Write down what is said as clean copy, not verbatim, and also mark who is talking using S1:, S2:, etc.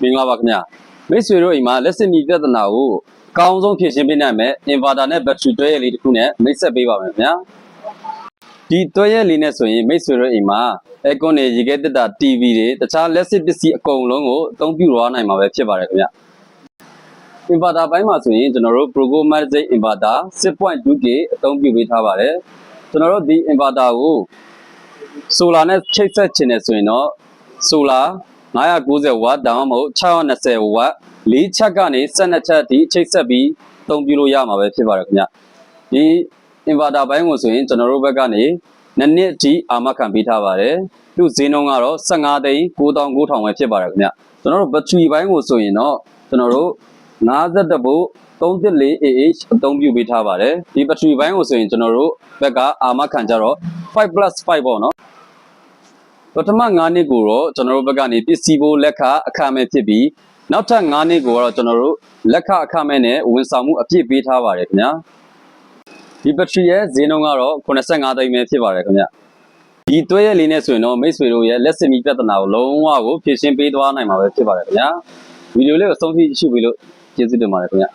S1: မင်္ဂလာပါခင်ဗျာမိတ်ဆွေတို့အိမ်မှာလက်စစ်မီပြဿနာကိုအကောင်းဆုံးဖြေရှင်းပေးနိုင်မယ်အင်ဗာတာနဲ့ဘက်ထရီတွဲရလေးတစ်ခုနဲ့မိတ်ဆက်ပေးပါမယ်ခင်ဗျာဒီတွဲရလေးနဲ့ဆိုရင်မိတ်ဆွေတို့အိမ်မှာအဲကွန်တွေရေခဲတက်တာ TV တွေတခြားလက်စစ်ပစ္စည်းအကုန်လုံးကိုအသုံးပြုသွားနိုင်မှာပဲဖြစ်ပါတယ်ခင်ဗျာအင်ဗာတာပိုင်းမှာဆိုရင်ကျွန်တော်တို့ programmatic inverter 6.2K အသုံးပြုပေးထားပါတယ်ကျွန်တော်တို့ဒီ inverter ကို solar နဲ့ချိတ်ဆက်ချင်တယ်ဆိုရင်တော့ solar 990 watt ဒါမှမဟုတ်620 watt 4ချက်ကနေ12ချက်အထိချိတ်ဆက်ပြီးအသုံးပြုလို့ရမှာပဲဖြစ်ပါတယ်ခင်ဗျဒီ inverter ဘိုင်းကိုဆိုရင်ကျွန်တော်တို့ဘက်ကနေနှစ်အထိအာမခံပေးထားပါတယ်သူ့ဈေးနှုန်းကတော့15သိန်း9900ပဲဖြစ်ပါတယ်ခင်ဗျကျွန်တော်တို့ battery ဘိုင်းကိုဆိုရင်တော့ကျွန်တော်တို့52ဗို့314AH အသုံးပြုပေးထားပါတယ်ဒီ battery ဘိုင်းကိုဆိုရင်ကျွန်တော်တို့ဘက်ကအာမခံကြတော့ 5+5 ပေါ့နော်ပထမ9နှစ်ကိုတော့ကျွန်တော်တို့ဘက်ကနေပစ္စည်းဘိုးလက်ခအခမဲ့ဖြစ်ပြီးနောက်ထပ်9နှစ်ကိုတော့ကျွန်တော်တို့လက်ခအခမဲ့နဲ့ဝန်ဆောင်မှုအပြည့်ပေးထားပါတယ်ခင်ဗျာဒီဘက်ထရီရဲ့ဈေးနှုန်းကတော့85သိန်းပဲဖြစ်ပါတယ်ခင်ဗျာဒီတွဲရလေးနဲ့ဆိုရင်တော့မိတ်ဆွေတို့ရဲ့လက်စစ်မီပြဿနာကိုလုံးဝကိုဖြေရှင်းပေးသွားနိုင်မှာပဲဖြစ်ပါတယ်ခင်ဗျာဗီဒီယိုလေးကိုအဆုံးထိကြည့်ရှုပြီးလို့ကျေးဇူးတင်ပါတယ်ခင်ဗျာ